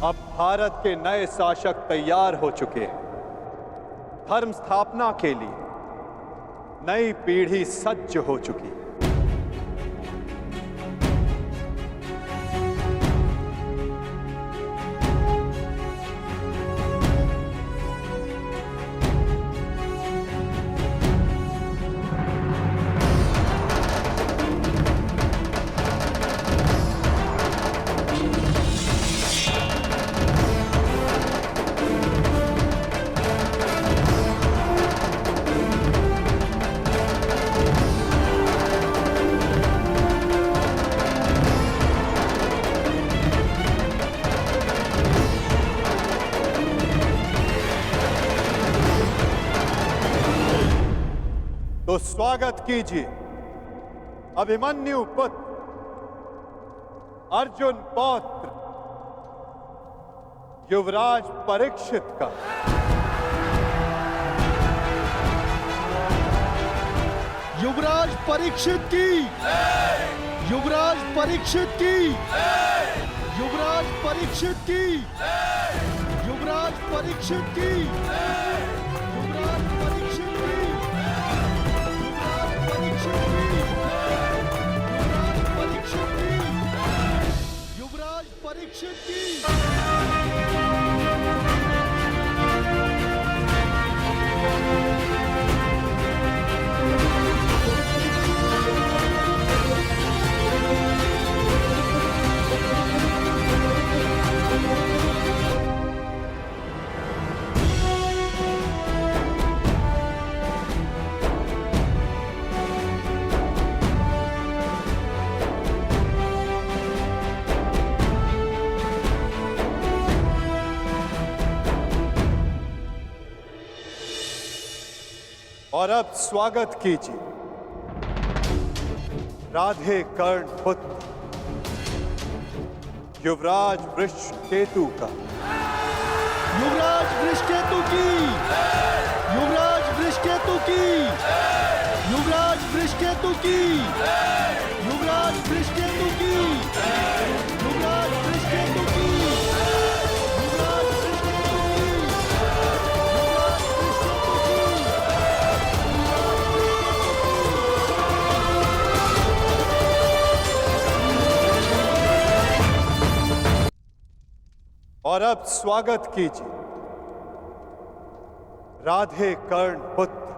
अब भारत के नए शासक तैयार हो चुके हैं। धर्म स्थापना के लिए नई पीढ़ी सज्ज हो चुकी है। तो स्वागत कीजिए अभिमन्यु पुत्र अर्जुन पौत्र युवराज परीक्षित का। युवराज परीक्षित की, युवराज परीक्षित की, युवराज परीक्षित की, युवराज परीक्षित की, युवराज परीक्षित की, युवराज परीक्षित की। और अब स्वागत कीजिए राधे कर्ण पुत्र युवराज वृषकेतु का। युवराज वृषकेतु की, युवराज वृषकेतु की, युवराज वृषकेतु की, युवराज वृषकेतु की, युवराज वृषकेतु की, युवराज वृषकेतु की, युवराज वृषकेतु की। और अब स्वागत कीजिए राधे कर्ण पुत्र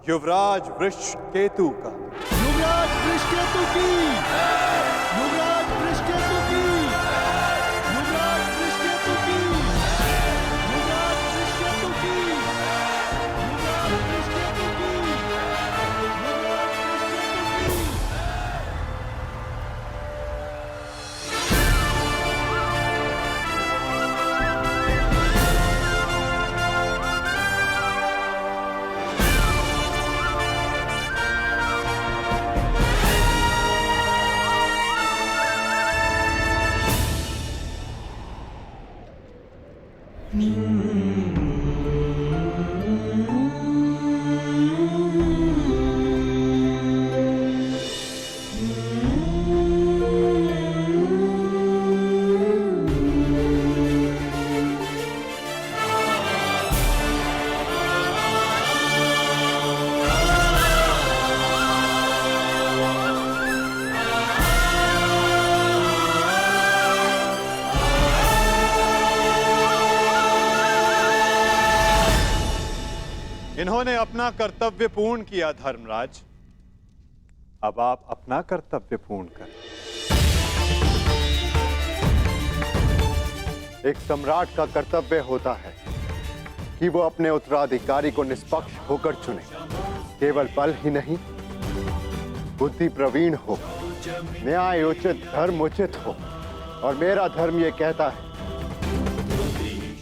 युवराज वृषकेतु का। युवराज वृषकेतु की, युवराज वृषकेतु की, युवराज वृषकेतु की, युवराज वृषकेतु की, युवराज वृषकेतु की, युवराज वृषकेतु की। इन्होंने अपना कर्तव्य पूर्ण किया धर्मराज। अब आप अपना कर्तव्य पूर्ण करें। एक सम्राट का कर्तव्य होता है कि वो अपने उत्तराधिकारी को निष्पक्ष होकर चुने। केवल बल ही नहीं, बुद्धि प्रवीण हो, न्याय उचित, धर्म उचित हो। और मेरा धर्म ये कहता है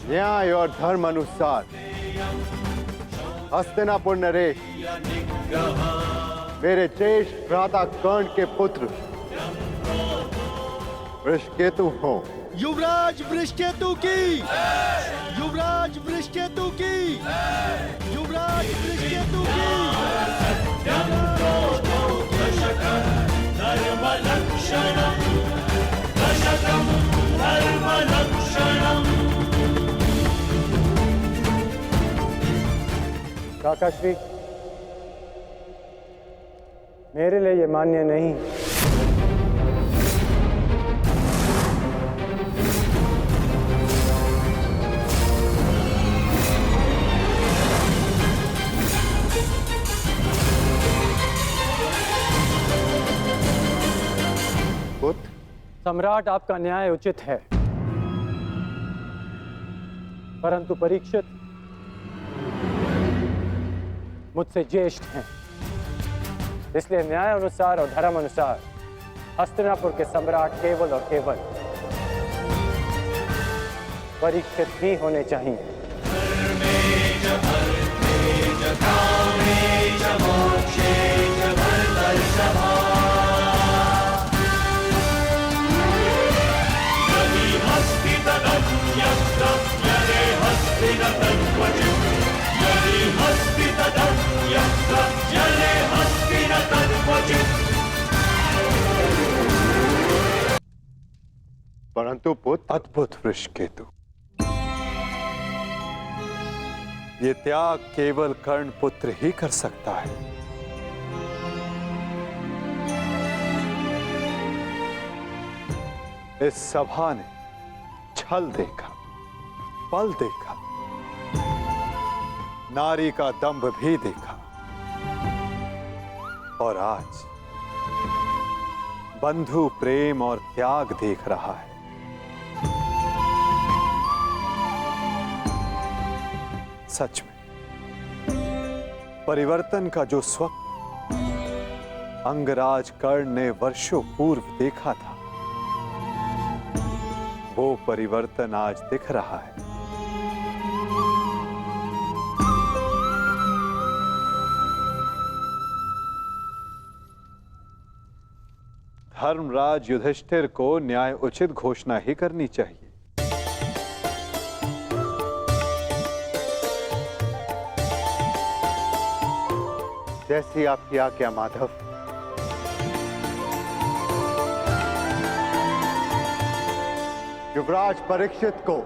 न्याय और धर्म अनुसार हस्तिनापुर नरेश मेरे ज्येष्ठ भ्राता कर्ण के पुत्र वृषकेतु हो। युवराज वृषकेतु की, युवराज वृषकेतु की, युवराज वृषकेतु की, दशकं धर्मलक्षणं दशकं काकाश्री, मेरे लिए ये मान्य नहीं। पुत्र, सम्राट, आपका न्याय उचित है, परंतु परीक्षित मुझसे ज्येष्ठ हैं, इसलिए न्याय अनुसार और धर्म अनुसार हस्तिनापुर के सम्राट केवल और केवल परीक्षित ही होने चाहिए। परंतु पुत्र, अद्भुत वृषकेतु, ये त्याग केवल कर्ण पुत्र ही कर सकता है। इस सभा ने छल देखा, बल देखा, नारी का दंभ भी देखा, और आज बंधु प्रेम और त्याग देख रहा है। सच में परिवर्तन का जो स्वप्न अंगराज कर्ण ने वर्षों पूर्व देखा था, वो परिवर्तन आज दिख रहा है। धर्मराज युधिष्ठिर को न्याय उचित घोषणा ही करनी चाहिए। जैसी आपकी आज्ञा माधव। युवराज परीक्षित को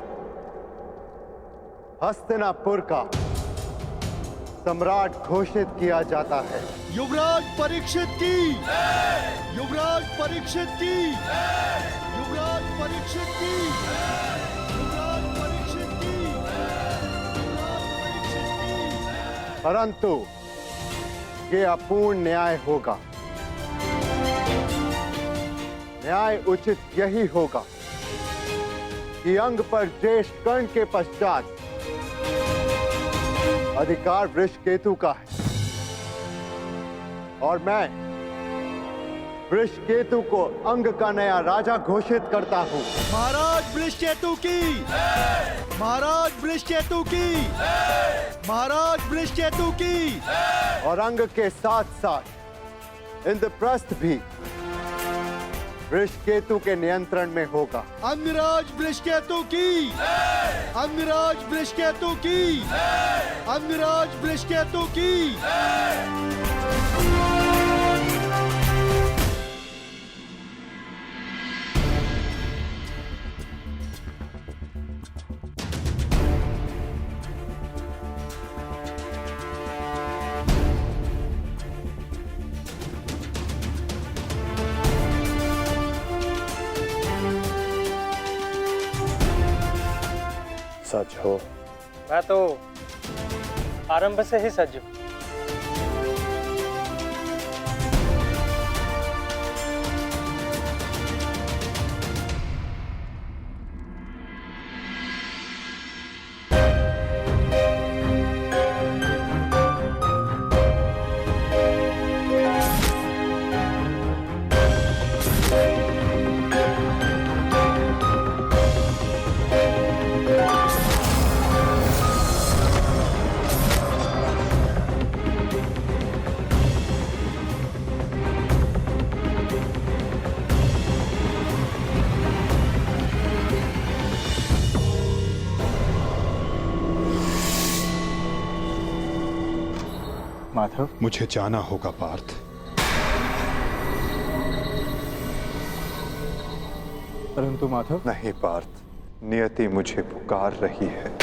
हस्तिनापुर का सम्राट घोषित किया जाता है। युवराज परीक्षित की, युवराज परीक्षित की, युवराज परीक्षित की, युवराज परीक्षित की, युवराज परीक्षित की। परंतु ये अपूर्ण न्याय होगा। न्याय उचित यही होगा कि अंग पर ज्येष्ठ कर्ण के पश्चात अधिकार वृषकेतु का है, और मैं वृषकेतु को अंग का नया राजा घोषित करता हूं। महाराज वृषकेतु की, महाराज वृषकेतु की, महाराज वृषकेतु की। और अंग के साथ साथ इंद्रप्रस्थ भी वृषकेतु के नियंत्रण में होगा। अंगराज वृषकेतु की, अंगराज वृषकेतु की, अंगराज वृषकेतु की। सच हो। मैं तो आरंभ से ही सज्ज हूं। माधव, मुझे जाना होगा पार्थ। परंतु माधव। नहीं पार्थ, नियति मुझे पुकार रही है।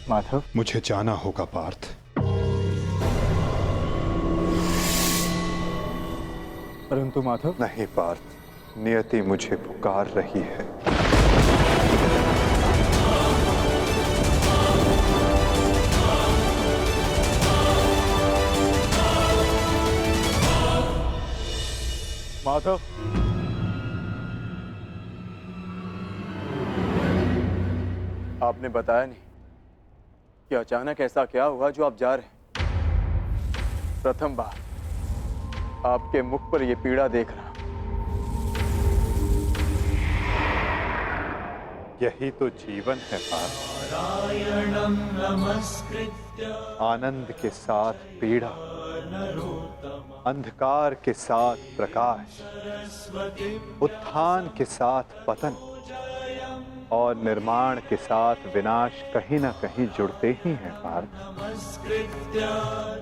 माधव, मुझे जाना होगा पार्थ। परंतु माधव। नहीं पार्थ, नियति मुझे पुकार रही है। माधव, आपने बताया नहीं कि अचानक ऐसा क्या हुआ जो आप जा रहे हैं। प्रथम बार आपके मुख पर यह पीड़ा देख रहा। यही तो जीवन है पार्थ। आनंद के साथ पीड़ा, अंधकार के साथ प्रकाश, उत्थान के साथ पतन और निर्माण के साथ विनाश कहीं ना कहीं जुड़ते ही हैं पार्थ।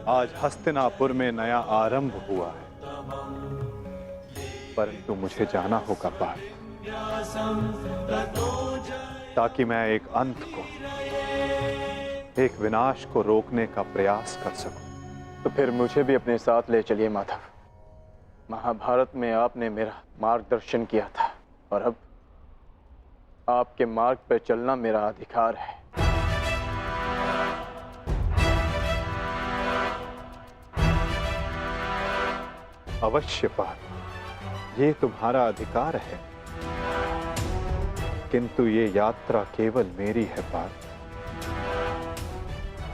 आज हस्तिनापुर में नया आरंभ हुआ है, परंतु मुझे जाना होगा पार्थ, ताकि मैं एक अंत को, एक विनाश को रोकने का प्रयास कर सकूं। तो फिर मुझे भी अपने साथ ले चलिए माधव। महाभारत में आपने मेरा मार्गदर्शन किया था और अब आपके मार्ग पर चलना मेरा अधिकार है। अवश्य पार्थ, ये तुम्हारा अधिकार है, किंतु ये यात्रा केवल मेरी है पार्थ।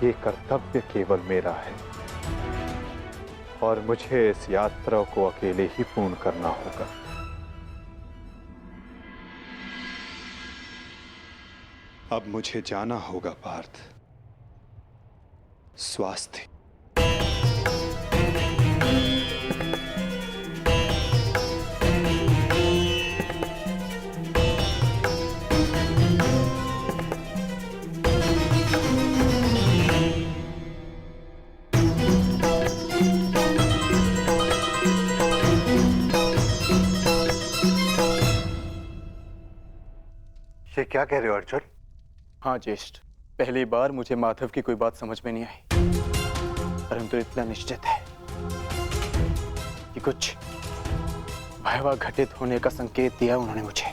ये कर्तव्य केवल मेरा है और मुझे इस यात्रा को अकेले ही पूर्ण करना होगा। अब मुझे जाना होगा पार्थ। स्वास्थ्य। ये क्या कह रहे हो अर्जुन? हाँ ज्येष्ठ, पहली बार मुझे माधव की कोई बात समझ में नहीं आई, परंतु इतना निश्चित है कि कुछ भयावह घटित होने का संकेत दिया उन्होंने मुझे।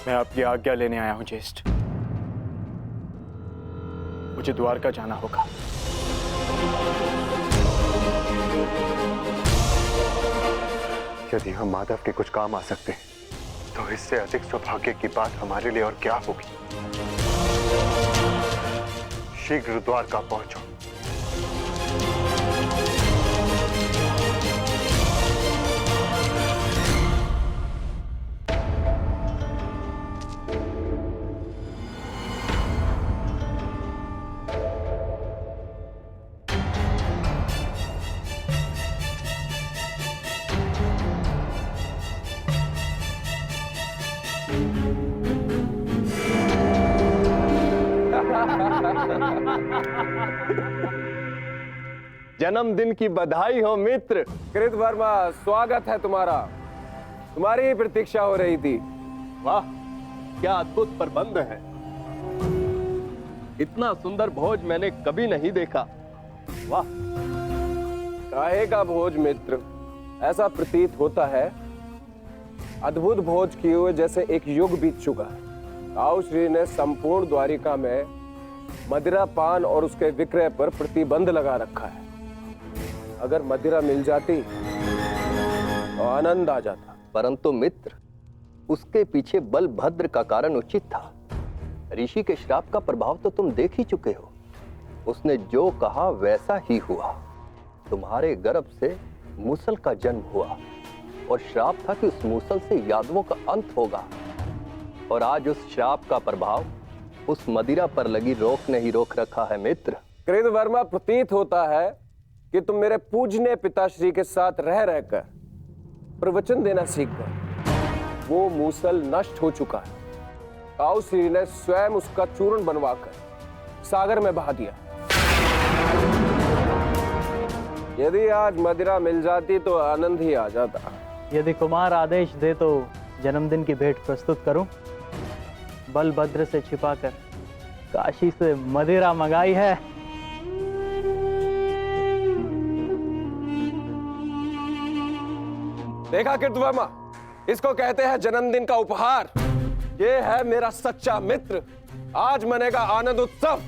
मैं आपकी आज्ञा लेने आया हूं ज्येष्ठ। मुझे द्वारका जाना होगा। यदि हम माधव के कुछ काम आ सकते हैं, तो इससे अधिक सौभाग्य की बात हमारे लिए और क्या होगी। शीघ्र द्वारका पहुंचो। जन्मदिन की बधाई हो मित्र। कृतवर्मा, स्वागत है तुम्हारा। तुम्हारी ही प्रतीक्षा हो रही थी। वाह, क्या अद्भुत प्रबंध है। इतना सुंदर भोज मैंने कभी नहीं देखा। वाह। काहे का भोज मित्र? ऐसा प्रतीत होता है अद्भुत भोज किए हुए जैसे एक युग बीत चुका है। ताऊ श्री ने संपूर्ण द्वारिका में मदिरा पान और उसके विक्रय पर प्रतिबंध लगा रखा है। अगर मदिरा मिल जाती तो आनंद आ जाता। परंतु मित्र, उसके पीछे बलभद्र का कारण उचित था। ऋषि के श्राप का प्रभाव तो तुम देख ही चुके हो। उसने जो कहा वैसा ही हुआ। तुम्हारे गर्भ से मूसल का जन्म हुआ और श्राप था कि उस मूसल से यादवों का अंत होगा। और आज उस श्राप का प्रभाव उस मदिरा पर लगी रोक ने ही रोक रखा है मित्र। कृतवर्मा, प्रतीत होता है कि तुम मेरे पूजनीय पिताश्री के साथ रह रहकर प्रवचन देना सीख गए। वो मूसल नष्ट हो चुका है। ताऊ श्री ने स्वयं उसका चूर्ण बनवाकर सागर में बहा दिया। यदि आज मदिरा मिल जाती तो आनंद ही आ जाता। यदि कुमार आदेश दे तो जन्मदिन की भेंट प्रस्तुत करूं। बलभद्र से छिपाकर काशी से मदिरा मंगाई है। देखा कृतवर्मा, इसको कहते हैं जन्मदिन का उपहार। ये है मेरा सच्चा मित्र। आज मनेगा आनंद उत्सव।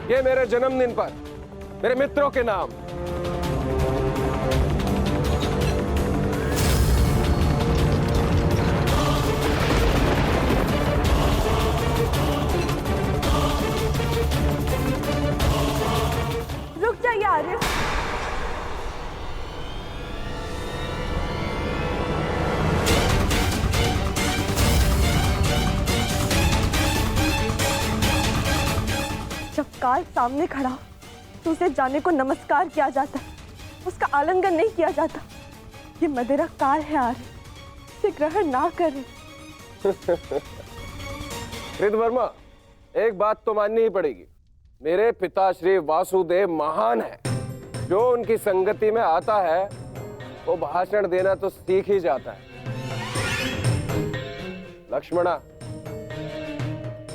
ये मेरे जन्मदिन पर मेरे मित्रों के नाम। रुक जाइए आर्य। जब काल सामने खड़ा हो तो उसे जाने को नमस्कार किया जाता है, उसका आलिंगन नहीं किया जाता। ये मदिरा काल है आर्य, इसे ग्रहण ना करें। कृतवर्मा, एक बात तो माननी ही पड़ेगी। मेरे पिता श्री वासुदेव महान है। जो उनकी संगति में आता है वो भाषण देना तो सीख ही जाता है। लक्ष्मणा,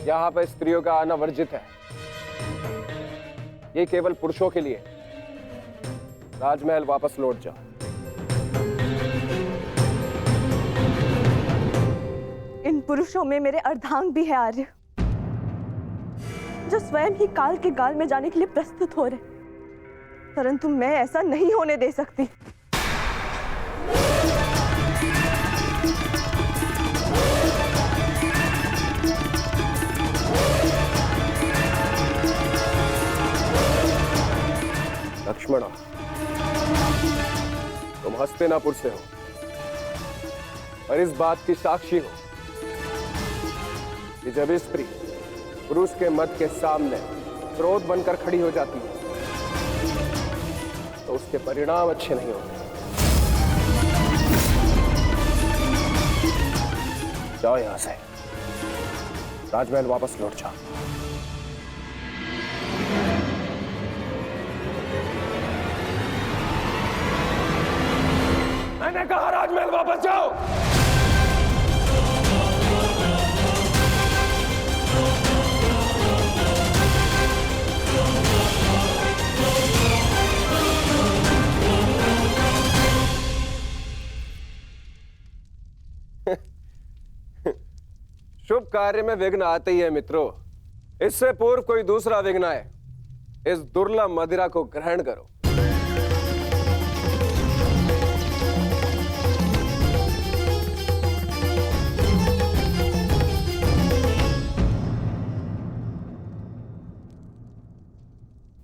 यहाँ पर स्त्रियों का आना वर्जित है। ये केवल पुरुषों के लिए। राजमहल वापस लौट जाओ। इन पुरुषों में मेरे अर्धांग भी है आर्य, जो स्वयं ही काल के गाल में जाने के लिए प्रस्तुत हो रहे, परंतु मैं ऐसा नहीं होने दे सकती। लक्ष्मणा, तुम हस्तिनापुर से हो और इस बात की साक्षी हो कि जब स्त्री पुरुष के मत के सामने क्रोध बनकर खड़ी हो जाती है तो उसके परिणाम अच्छे नहीं होते। जाओ यहां से, राजमहल वापस लौट जाओ। मैंने कहा राजमहल वापस जाओ। शुभ कार्य में विघ्न आते ही है मित्रों। इससे पूर्व कोई दूसरा विघ्न आए, इस दुर्लभ मदिरा को ग्रहण करो।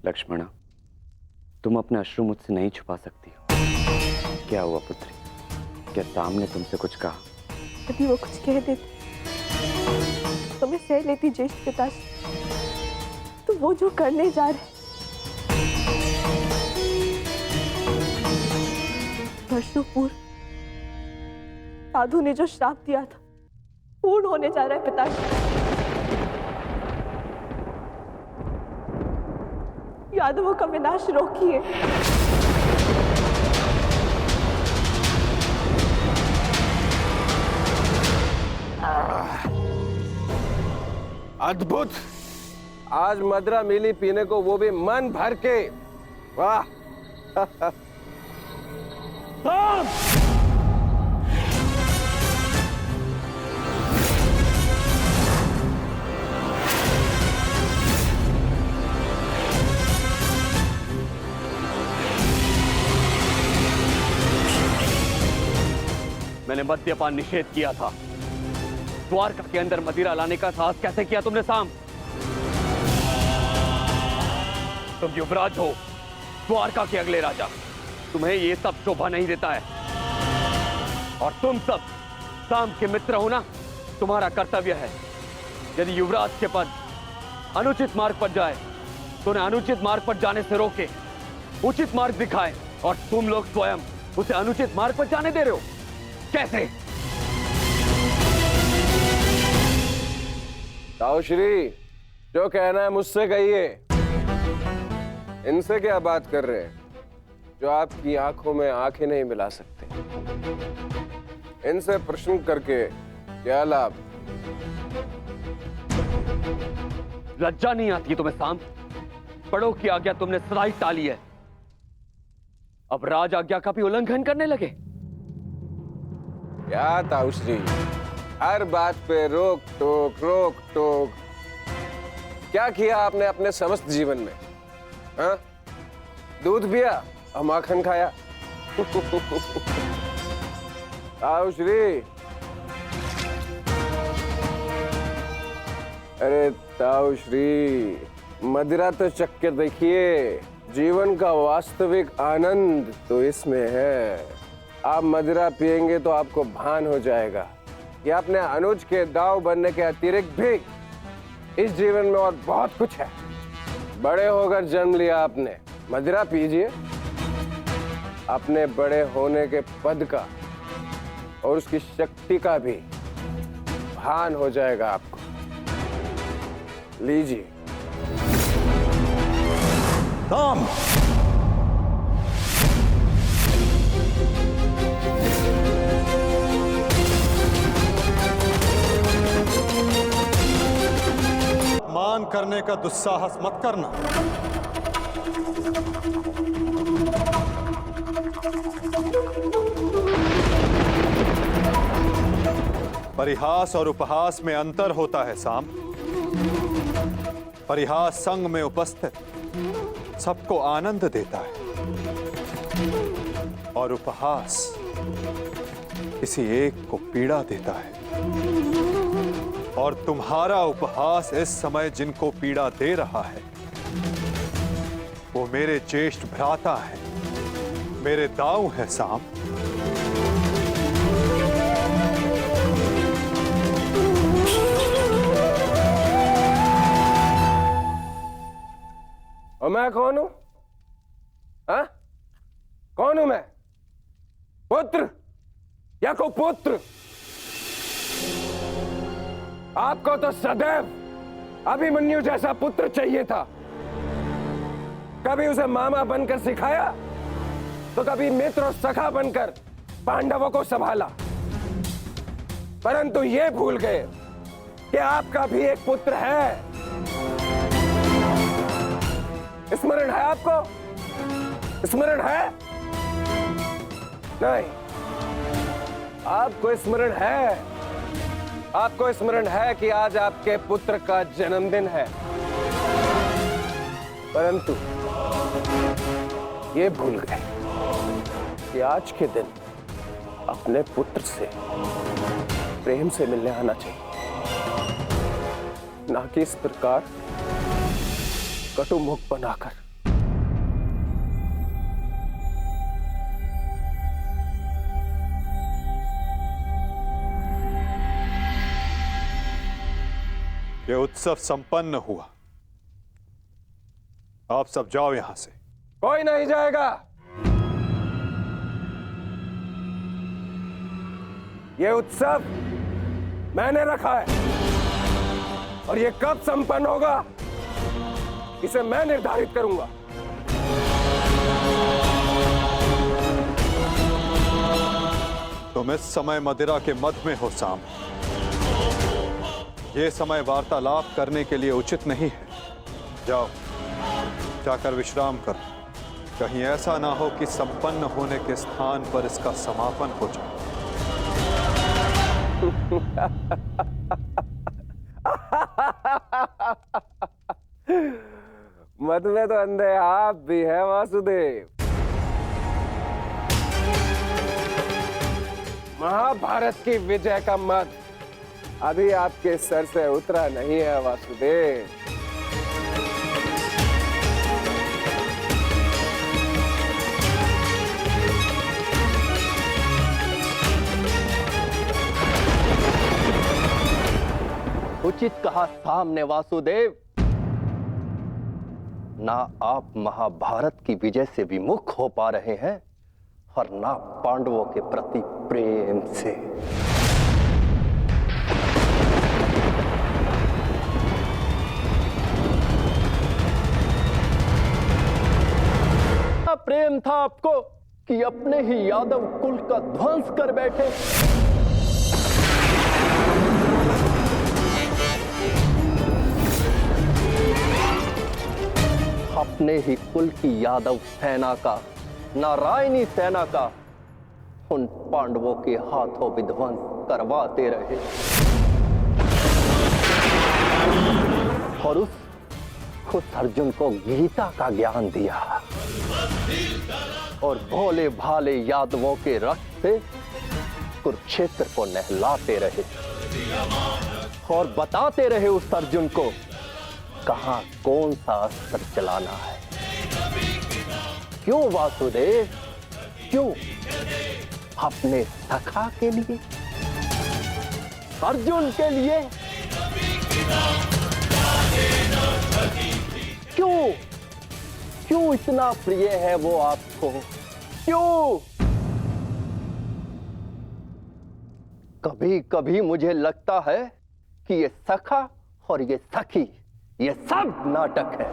लक्ष्मणा, तुम अपने अश्रु मुझसे नहीं छुपा सकती हो। क्या हुआ पुत्री? क्या सामने तुमसे कुछ कहा? यदि वो कुछ कह देती तो मैं सह लेती ज्येष्ठ पिताजी। तो वो जो करने जा रहे, वर्षों पूर्व साधु ने जो श्राप दिया था पूर्ण होने जा रहा है पिताजी। यादवों का विनाश रोकिए। अद्भुत! आज मदिरा मिली पीने को, वो भी मन भर के। वाह! मैंने मद्यपान निषेध किया था। द्वारका के अंदर मदिरा लाने का साहस कैसे किया तुमने साम? तुम युवराज हो, द्वारका के अगले राजा। तुम्हें ये सब शोभा नहीं देता है। और तुम सब साम के मित्र हो ना, तुम्हारा कर्तव्य है यदि युवराज के पद अनुचित मार्ग पर जाए तो उन्हें अनुचित मार्ग पर जाने से रोके, उचित मार्ग दिखाए। और तुम लोग स्वयं उसे अनुचित मार्ग पर जाने दे रहे हो। कैसे? ताऊ श्री, जो कहना है मुझसे कहिए। इनसे क्या बात कर रहे हैं जो आपकी आंखों में आंखें नहीं मिला सकते? इनसे प्रश्न करके क्या लाभ? लज्जा नहीं आती तुम्हें साम? बड़ों की आज्ञा तुमने सदाई टाली है, अब राज आज्ञा का भी उल्लंघन करने लगे। क्या ताऊश्री, हर बात पे रोक टोक। क्या किया आपने अपने समस्त जीवन में? हाँ? दूध पिया और माखन खाया। ताऊश्री, अरे ताऊश्री, मदिरा तो चख के देखिए, जीवन का वास्तविक आनंद तो इसमें है। आप मदिरा पिएंगे तो आपको भान हो जाएगा कि अपने अनुज के दाव बनने के अतिरिक्त भी इस जीवन में और बहुत कुछ है। बड़े होकर जन्म लिया आपने, मदिरा पीजिए, अपने बड़े होने के पद का और उसकी शक्ति का भी भान हो जाएगा आपको। लीजिए। साम, मान करने का दुस्साहस मत करना। परिहास और उपहास में अंतर होता है साम। परिहास संग में उपस्थित सबको आनंद देता है और उपहास किसी एक को पीड़ा देता है। और तुम्हारा उपहास इस समय जिनको पीड़ा दे रहा है वो मेरे ज्येष्ठ भ्राता हैं, मेरे दाऊ हैं साम। और मैं कौन हूं? हाँ? कौन हूं मैं? पुत्र या कुपुत्र? आपको तो सदैव अभिमन्यु जैसा पुत्र चाहिए था। कभी उसे मामा बनकर सिखाया तो कभी मित्र और सखा बनकर पांडवों को संभाला, परंतु ये भूल गए कि आपका भी एक पुत्र है। स्मरण है आपको? स्मरण है? नहीं, आपको स्मरण है। आपको स्मरण है कि आज आपके पुत्र का जन्मदिन है, परंतु ये भूल गए कि आज के दिन अपने पुत्र से प्रेम से मिलने आना चाहिए, ना कि इस प्रकार कटु मुख बनाकर। ये उत्सव संपन्न हुआ, आप सब जाओ यहां से। कोई नहीं जाएगा। ये उत्सव मैंने रखा है और ये कब संपन्न होगा इसे मैं निर्धारित करूंगा। तुम इस समय मदिरा के मध में हो साम। ये समय वार्तालाप करने के लिए उचित नहीं है। जाओ, जाकर विश्राम करो। कहीं ऐसा ना हो कि संपन्न होने के स्थान पर इसका समापन हो जाए। मत में तो अंधे आप भी है वासुदेव। महाभारत की विजय का मत अभी आपके सर से उतरा नहीं है वासुदेव। उचित कहा सामने वासुदेव। ना आप महाभारत की विजय से विमुख हो पा रहे हैं और ना पांडवों के प्रति प्रेम से। प्रेम था आपको कि अपने ही यादव कुल का ध्वंस कर बैठे। अपने ही कुल की यादव सेना का, नारायणी सेना का उन पांडवों के हाथों विध्वंस करवाते रहे और उस अर्जुन को गीता का ज्ञान दिया और भोले भाले यादवों के रक्त से कुरुक्षेत्र को नहलाते रहे और बताते रहे उस अर्जुन को कहां कौन सा अस्त्र चलाना है। क्यों वासुदेव, क्यों? अपने सखा के लिए, अर्जुन के लिए। क्यों क्यों इतना प्रिय है वो आपको? क्यों? कभी कभी मुझे लगता है कि ये सखा और ये सखी, ये सब नाटक है।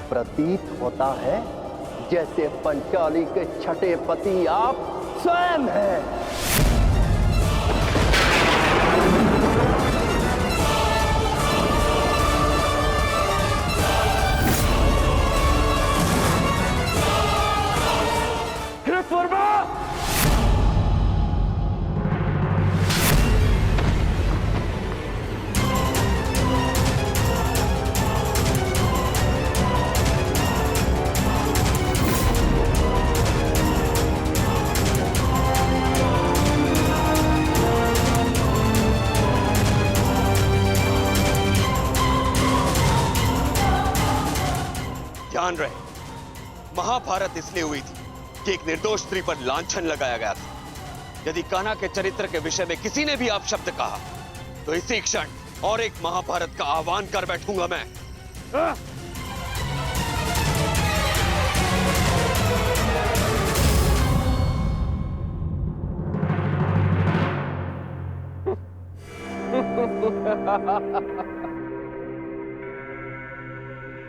प्रतीत होता है जैसे पंचाली के छठे पति आप स्वयं हैं। ध्यान रहे, महाभारत इसलिए हुई थी कि एक निर्दोष स्त्री पर लांछन लगाया गया था। यदि कान्हा के चरित्र के विषय में किसी ने भी अपशब्द कहा तो इसी क्षण और एक महाभारत का आह्वान कर बैठूंगा मैं।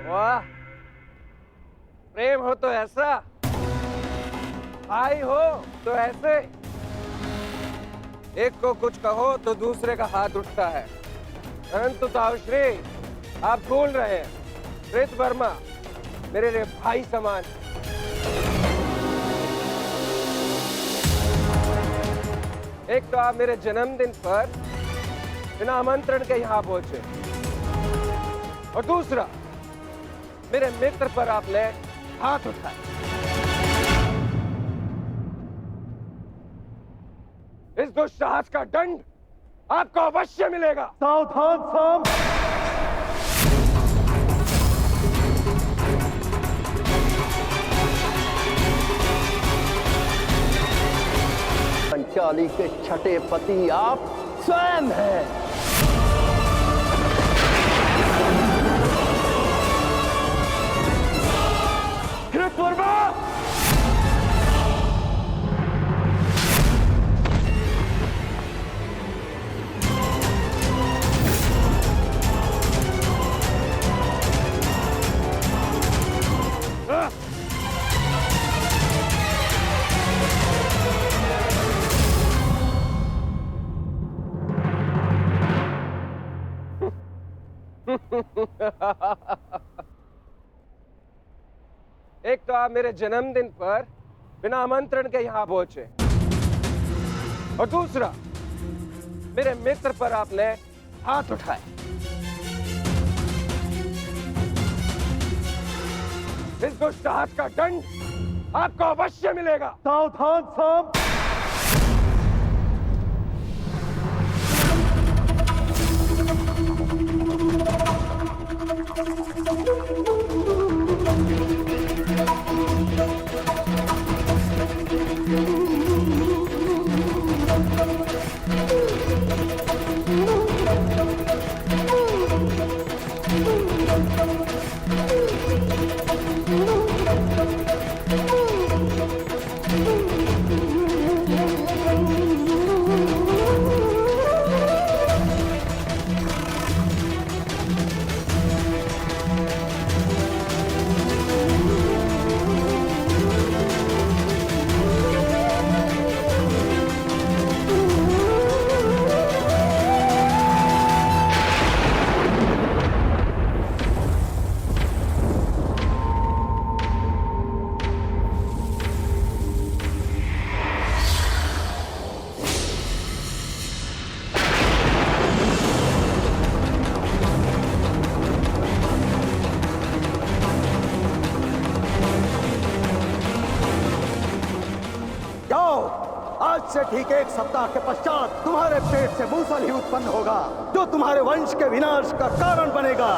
वाह, प्रेम हो तो ऐसा, भाई हो तो ऐसे। एक को कुछ कहो तो दूसरे का हाथ उठता है। परंतु ताऊश्री, आप भूल रहे हैं, कृत वर्मा मेरे लिए भाई समान। एक तो आप मेरे जन्मदिन पर बिना आमंत्रण के यहां पहुंचे और दूसरा मेरे मित्र पर आपने हाथ उठाया। इस दुस्साहस का दंड आपको अवश्य मिलेगा। सावधान साम। पंचाली के छठे पति आप स्वयं हैं। कृतवर्मा! एक तो आप मेरे जन्मदिन पर बिना आमंत्रण के यहां पहुंचे और दूसरा मेरे मित्र पर आपने हाथ उठाए। इस दुस्साहस का दंड आपको अवश्य मिलेगा। सावधान साम। जाओ, आज से ठीक 1 सप्ताह के पश्चात तुम्हारे पेट से मूसल ही उत्पन्न होगा, जो तुम्हारे वंश के विनाश का कारण बनेगा।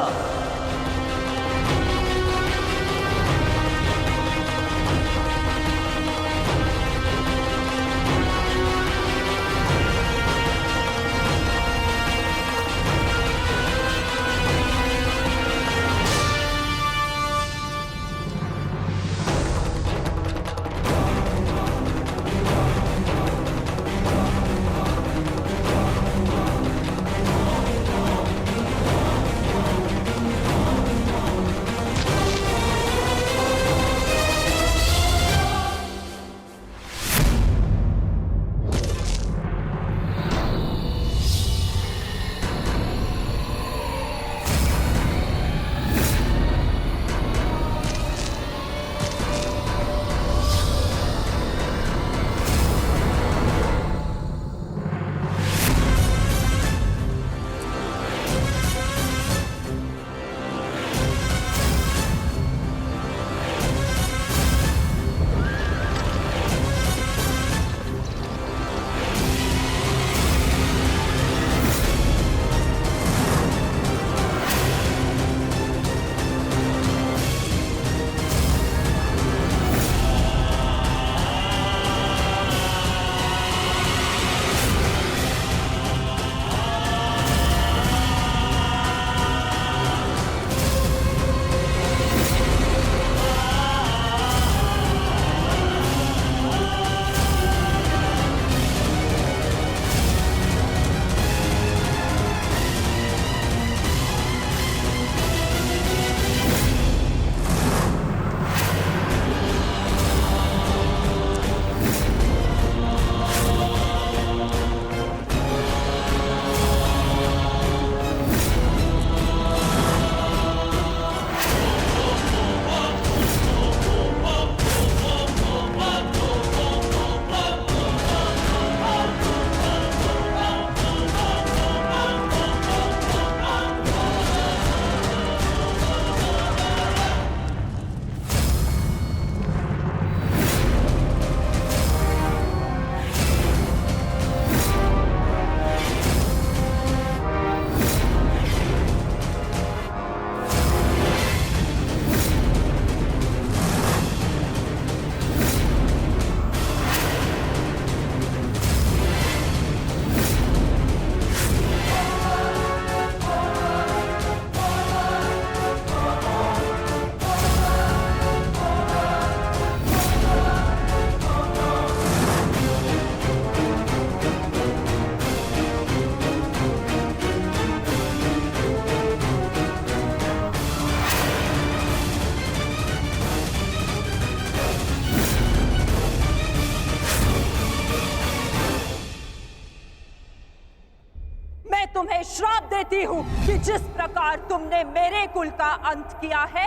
तुम्हें श्राप देती हूँ कि जिस प्रकार तुमने मेरे कुल का अंत किया है,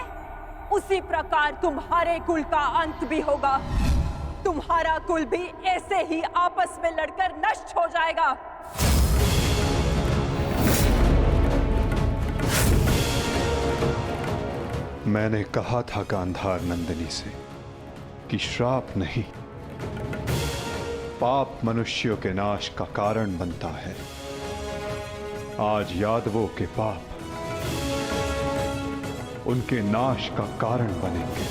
उसी प्रकार तुम्हारे कुल का अंत भी होगा। तुम्हारा कुल भी ऐसे ही आपस में लड़कर नष्ट हो जाएगा। मैंने कहा था गांधार नंदिनी से कि श्राप नहीं, पाप मनुष्यों के नाश का कारण बनता है। आज यादवों के पाप उनके नाश का कारण बनेंगे।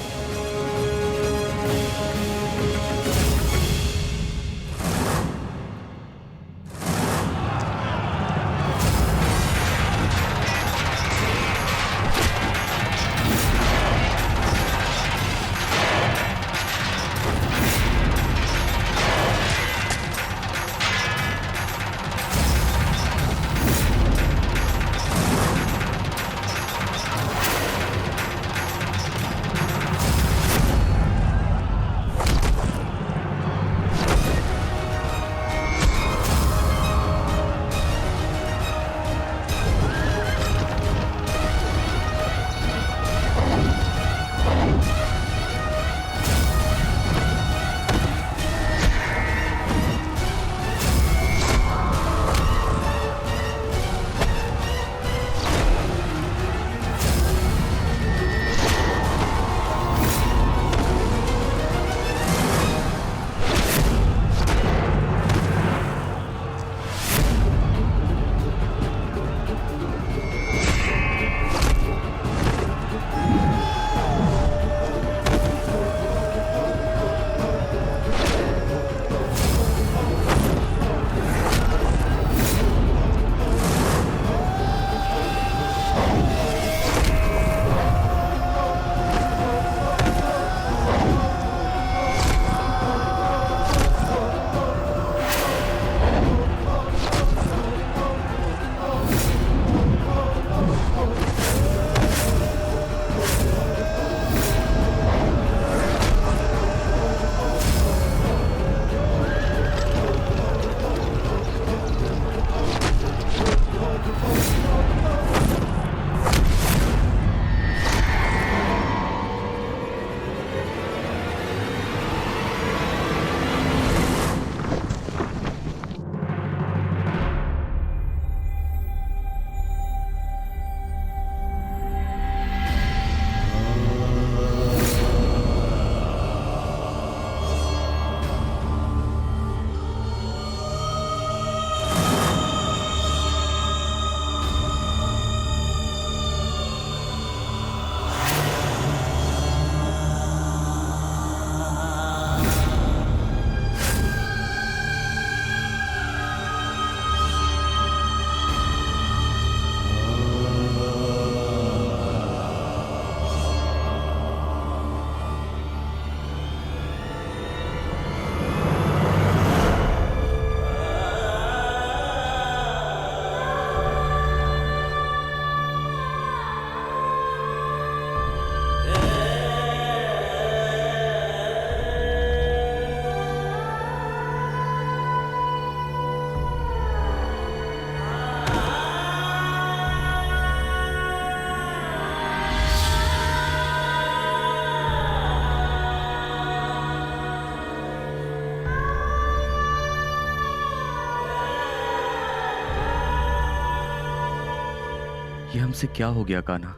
ये हमसे क्या हो गया कान्हा?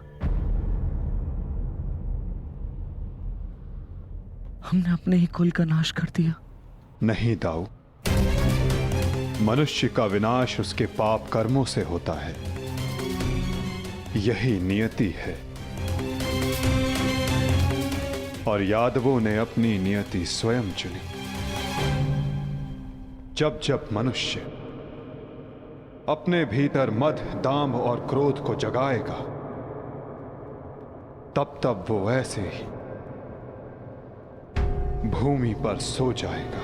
हमने अपने ही कुल का नाश कर दिया। नहीं दाऊ, मनुष्य का विनाश उसके पाप कर्मों से होता है। यही नियति है। और यादवों ने अपनी नियति स्वयं चुनी। जब जब मनुष्य अपने भीतर मद, दांभ और क्रोध को जगाएगा, तब तब वो ऐसे ही भूमि पर सो जाएगा।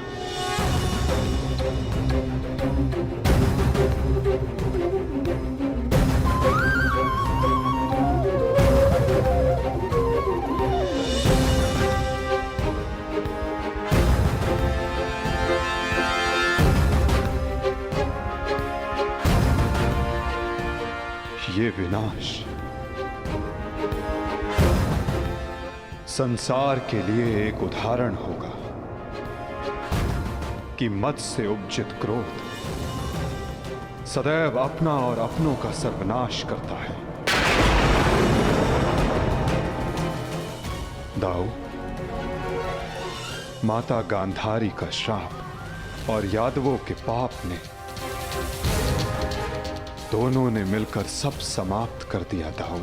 ये विनाश संसार के लिए एक उदाहरण होगा कि मद से उपजित क्रोध सदैव अपना और अपनों का सर्वनाश करता है। दाऊ, माता गांधारी का श्राप और यादवों के पाप ने दोनों ने मिलकर सब समाप्त कर दिया। दाऊ,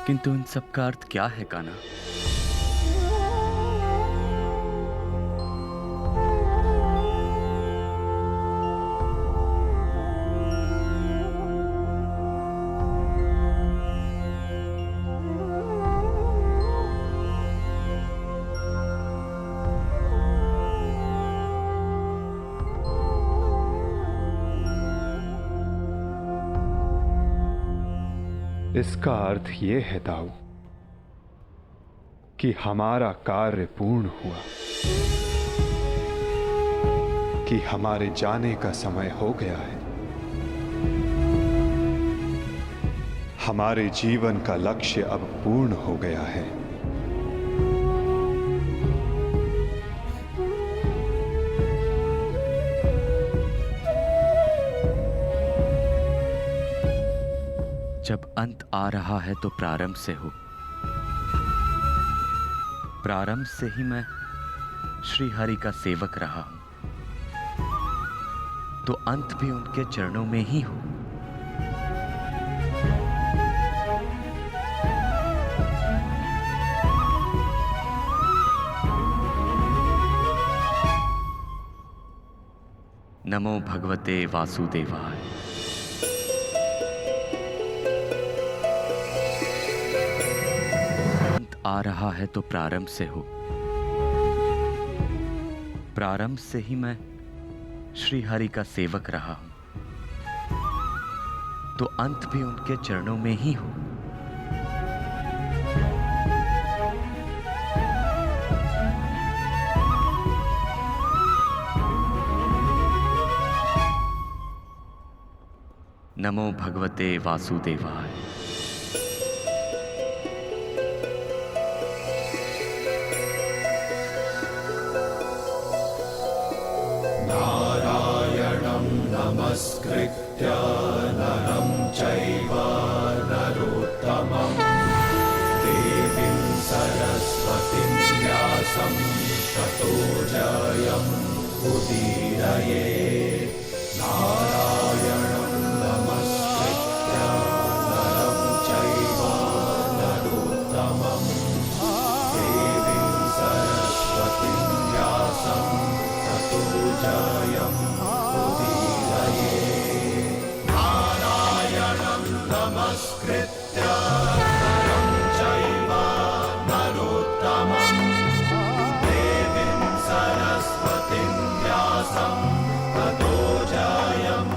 किंतु इन सब का अर्थ क्या है कान्हा? इसका अर्थ यह है दाऊ कि हमारा कार्य पूर्ण हुआ, कि हमारे जाने का समय हो गया है। हमारे जीवन का लक्ष्य अब पूर्ण हो गया है। जब अंत आ रहा है तो प्रारंभ से हो। प्रारंभ से ही मैं श्री हरि का सेवक रहा हूं, तो अंत भी उनके चरणों में ही हो। नमो भगवते वासुदेवाय। आ रहा है तो प्रारंभ से हो। प्रारंभ से ही मैं श्री हरि का सेवक रहा हूं, तो अंत भी उनके चरणों में ही हो। नमो भगवते वासुदेवाय। नमस्कृत्य नरं चैव नरोत्तमं देवीं सरस्वतीं व्यासं ततो जयम् उदीरयेत्। नारायणं नमस्कृत्य नरं चैव नरोत्तमं देवीं सरस्वतीं व्यासं ततो जयम् नमस्कृत्य नरं चैव नरोत्तमं देवीं सरस्वतीं व्यासं ततो जयम्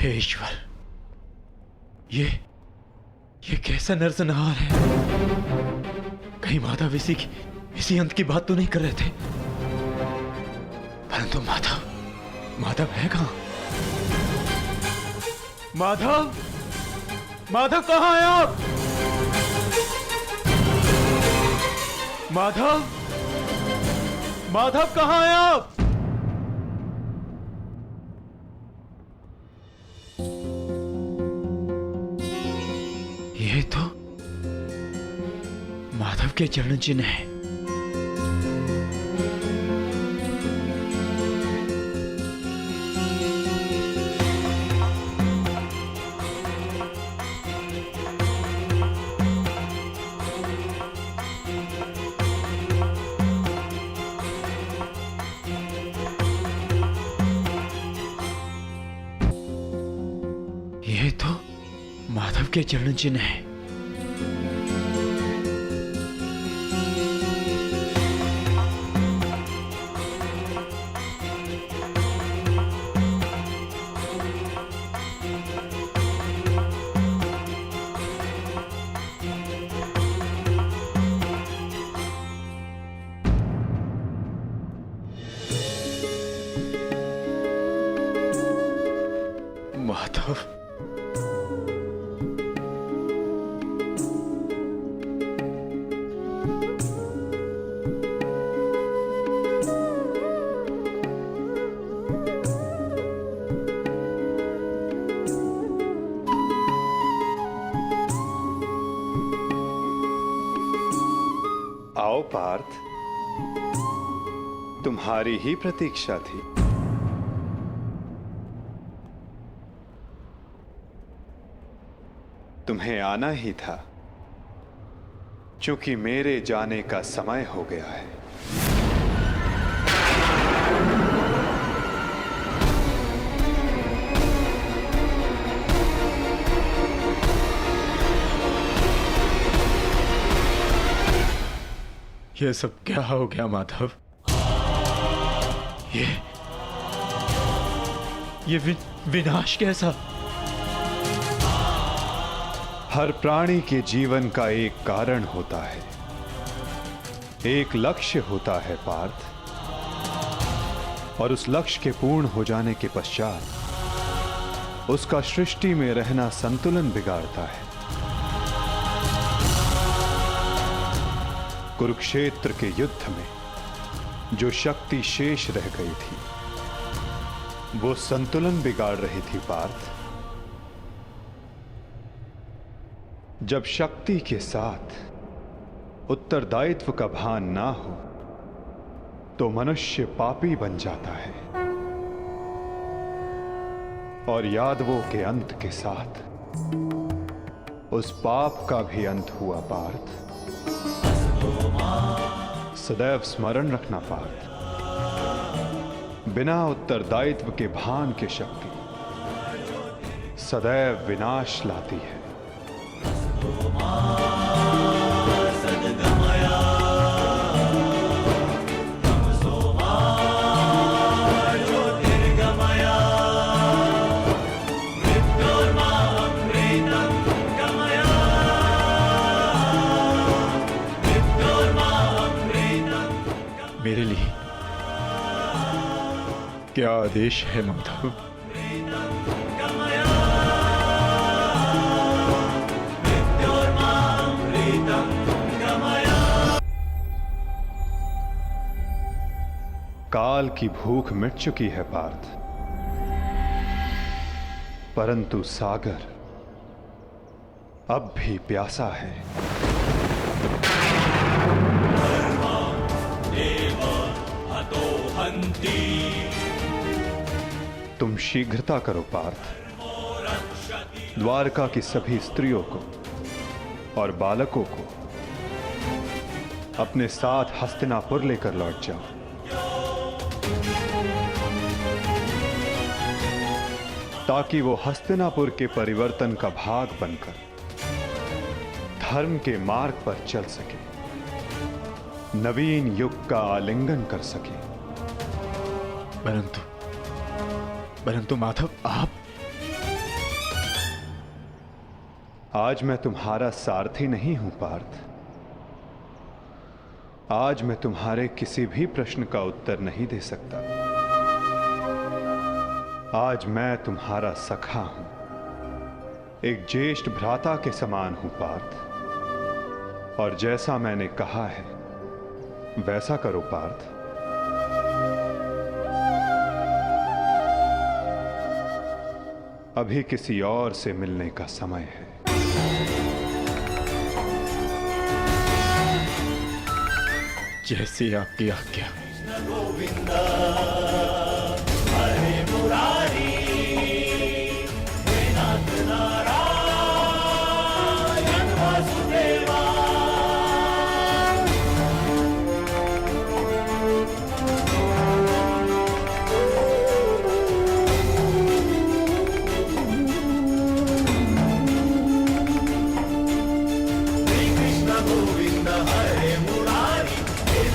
हे ईश्वर, ये कैसा नरसंहार है? कहीं माधव इसी अंत की बात तो नहीं कर रहे थे? परंतु माधव है कहां? माधव कहां हैं आप? माधव कहां हैं आप? ये तो माधव के चरण चिन्ह है। ये तो माधव के चरण चिन्ह है। माधव, आओ पार्थ, तुम्हारी ही प्रतीक्षा थी। तुम्हें आना ही था, क्योंकि मेरे जाने का समय हो गया है। ये सब क्या हो गया माधव? ये विनाश कैसा? हर प्राणी के जीवन का एक कारण होता है, एक लक्ष्य होता है पार्थ, और उस लक्ष्य के पूर्ण हो जाने के पश्चात उसका सृष्टि में रहना संतुलन बिगाड़ता है। कुरुक्षेत्र के युद्ध में जो शक्ति शेष रह गई थी, वो संतुलन बिगाड़ रही थी पार्थ। जब शक्ति के साथ उत्तरदायित्व का भान ना हो तो मनुष्य पापी बन जाता है, और यादवों के अंत के साथ उस पाप का भी अंत हुआ पार्थ। सदैव स्मरण रखना पार्थ, बिना उत्तरदायित्व के भान की शक्ति सदैव विनाश लाती है। मेरे लिए क्या आदेश है माधव? काल की भूख मिट चुकी है पार्थ, परंतु सागर अब भी प्यासा है। तुम शीघ्रता करो पार्थ, द्वारका की सभी स्त्रियों को और बालकों को अपने साथ हस्तिनापुर लेकर लौट जाओ। ताकि वो हस्तिनापुर के परिवर्तन का भाग बनकर धर्म के मार्ग पर चल सके, नवीन युग का आलिंगन कर सके। परंतु माधव, आज मैं तुम्हारा सारथी नहीं हूं पार्थ। आज मैं तुम्हारे किसी भी प्रश्न का उत्तर नहीं दे सकता। आज मैं तुम्हारा सखा हूं, एक ज्येष्ठ भ्राता के समान हूं पार्थ। और जैसा मैंने कहा है वैसा करो पार्थ। अभी किसी और से मिलने का समय है। जैसी आपकी आज्ञा। गोविंदा हरे मुरारी हे नाथ नारायण वासुदेवा। श्री कृष्ण गोविंद हरे मुरारी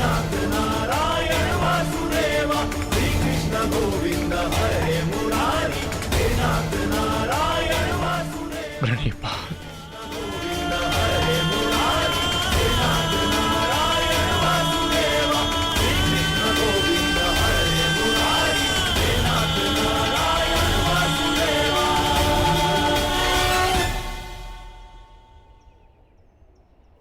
नाथ नारायण वासुदेवा। श्री कृष्ण गोविंद हरे मुरारी हे नाथ नारायण वासुदेवा। प्रणिपात। गोविंद हरे मुरारी हे नाथ नारायण वासुदेवा। श्री कृष्ण गोविंद हरे मुरारी हे नाथ नारायण वासुदेवा।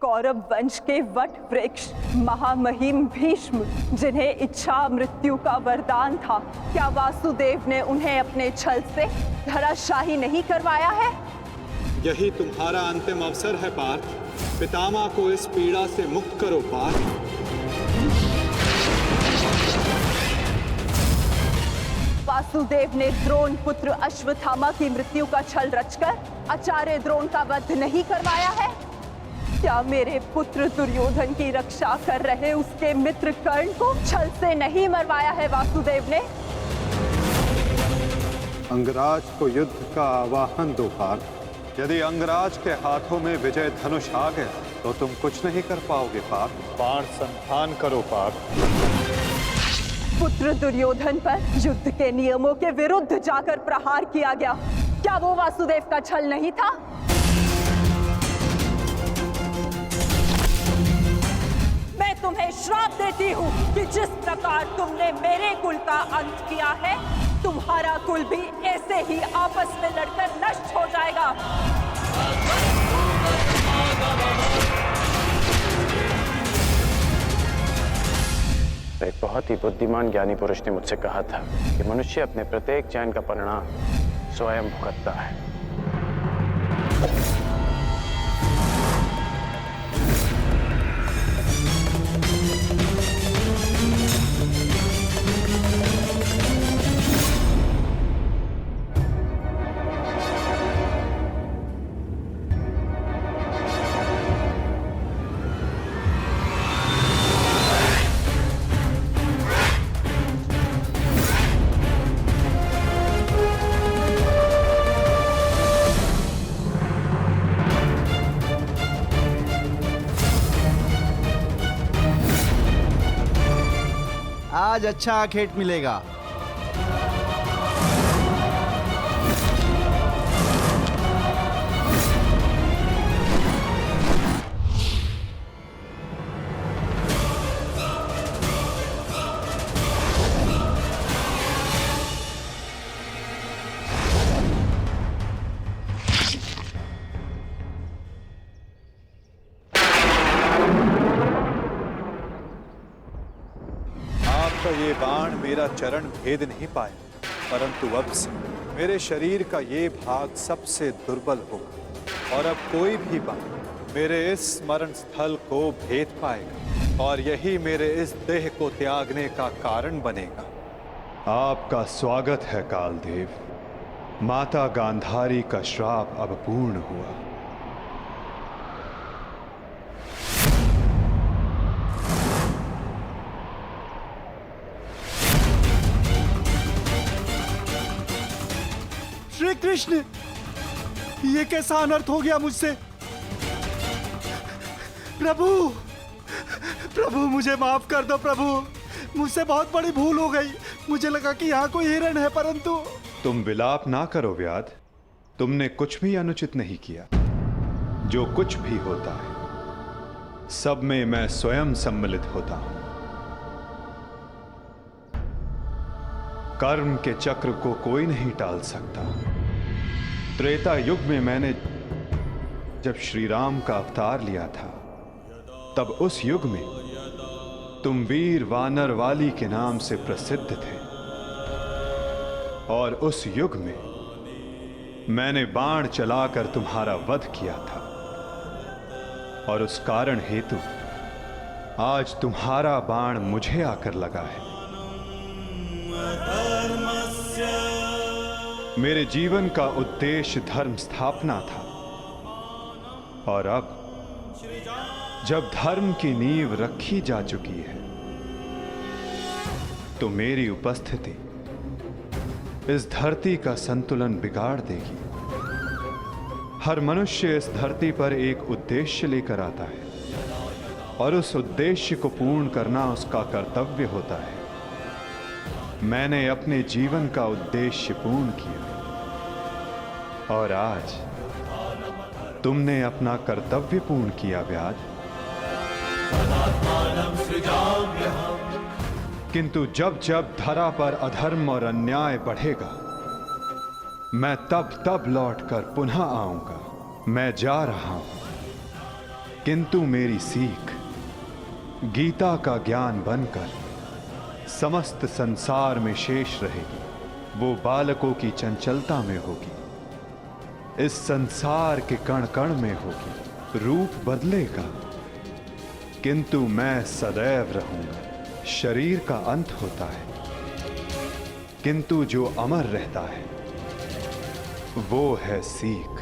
कौरव वंश के वट वृक्ष महामहिम भीष्म, जिन्हें इच्छा मृत्यु का वरदान था, क्या वासुदेव ने उन्हें अपने छल से धराशाही नहीं करवाया है? यही तुम्हारा अंतिम अवसर है पार्थ। पितामह को इस पीड़ा से मुक्त करो पार्थ। वासुदेव ने द्रोण पुत्र अश्वत्थामा की मृत्यु का छल रचकर आचार्य द्रोण का वध नहीं करवाया है? क्या मेरे पुत्र दुर्योधन की रक्षा कर रहे उसके मित्र कर्ण को छल से नहीं मरवाया है वासुदेव ने? अंगराज को युद्ध का आवाहन दो पार्थ। यदि अंगराज के हाथों में विजय धनुष आ गया तो तुम कुछ नहीं कर पाओगे पार्थ। बाण संधान करो पार्थ। पुत्र दुर्योधन पर युद्ध के नियमों के विरुद्ध जाकर प्रहार किया गया, क्या वो वासुदेव का छल नहीं था? मैं तुम्हें श्राप देती हूँ कि जिस प्रकार तुमने मेरे कुल का अंत किया है, तुम्हारा कुल भी ऐसे ही आपस में लड़कर नष्ट हो जाएगा। एक बहुत ही बुद्धिमान ज्ञानी पुरुष ने मुझसे कहा था कि मनुष्य अपने प्रत्येक चयन का परिणाम स्वयं भुगतता है। आज अच्छा आखेट मिलेगा। आपका ये बाण मेरा चरण भेद नहीं पाया, परंतु अब से मेरे शरीर का ये भाग सबसे दुर्बल होगा और अब कोई भी बाण मेरे इस स्मरण स्थल को भेद पाएगा और यही मेरे इस देह को त्यागने का कारण बनेगा। आपका स्वागत है कालदेव। माता गांधारी का श्राप अब पूर्ण हुआ। श्री कृष्ण, ये कैसा अनर्थ हो गया मुझसे? प्रभु, प्रभु मुझे माफ कर दो प्रभु, मुझसे बहुत बड़ी भूल हो गई। मुझे लगा कि यहाँ कोई हिरण है, परंतु तुम विलाप ना करो व्याध, तुमने कुछ भी अनुचित नहीं किया। जो कुछ भी होता है सब में मैं स्वयं सम्मिलित होता हूं। कर्म के चक्र को कोई नहीं टाल सकता। त्रेता युग में मैंने जब श्री राम का अवतार लिया था, तब उस युग में तुम वीर वानर वाली के नाम से प्रसिद्ध थे, और उस युग में मैंने बाण चलाकर तुम्हारा वध किया था, और उस कारण हेतु आज तुम्हारा बाण मुझे आकर लगा है। मेरे जीवन का उद्देश्य धर्म स्थापना था, और अब जब धर्म की नींव रखी जा चुकी है, तो मेरी उपस्थिति इस धरती का संतुलन बिगाड़ देगी। हर मनुष्य इस धरती पर एक उद्देश्य लेकर आता है, और उस उद्देश्य को पूर्ण करना उसका कर्तव्य होता है। मैंने अपने जीवन का उद्देश्य पूर्ण किया, और आज तुमने अपना कर्तव्य पूर्ण किया व्याध। किंतु जब जब धरा पर अधर्म और अन्याय बढ़ेगा, मैं तब तब लौटकर पुनः आऊंगा। मैं जा रहा हूं, किंतु मेरी सीख गीता का ज्ञान बनकर समस्त संसार में शेष रहेगी। वो बालकों की चंचलता में होगी, इस संसार के कण कण में होगी। रूप बदलेगा, किंतु मैं सदैव रहूंगा। शरीर का अंत होता है, किंतु जो अमर रहता है वो है सीख।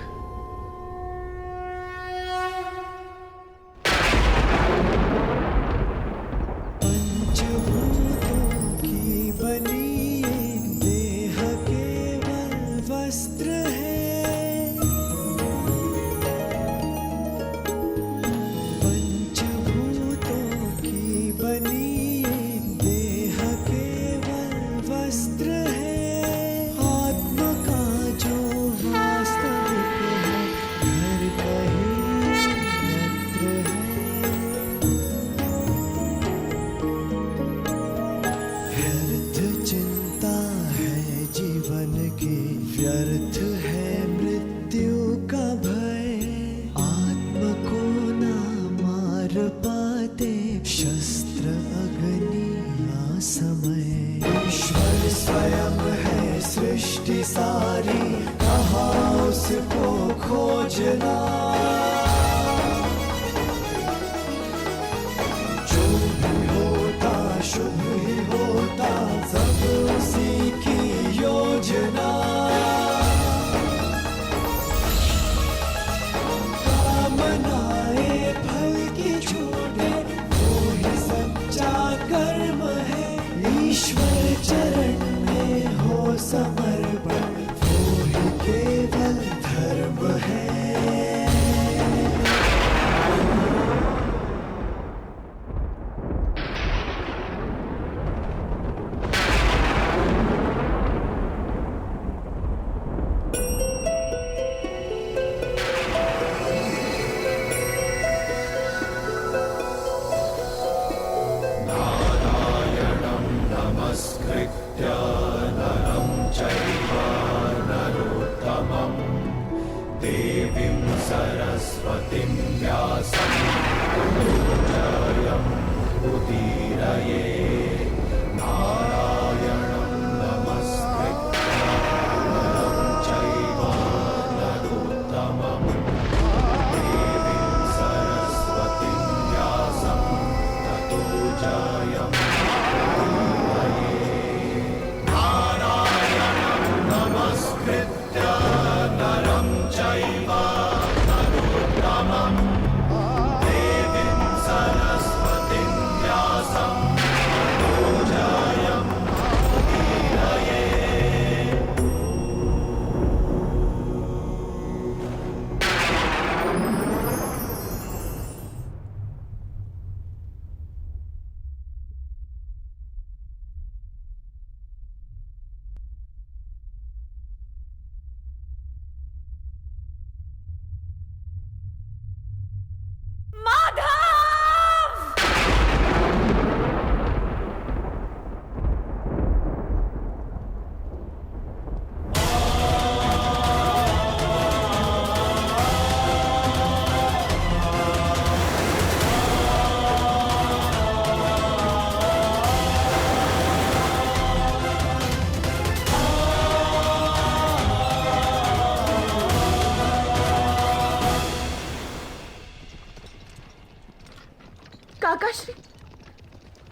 देवीं सरस्वतीं व्यासं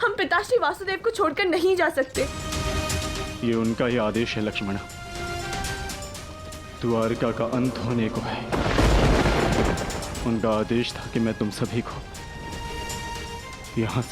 हम पिताश्री वासुदेव को छोड़कर नहीं जा सकते। ये उनका ही आदेश है लक्ष्मणा। द्वारका का अंत होने को है। उनका आदेश था कि मैं तुम सभी को यहां से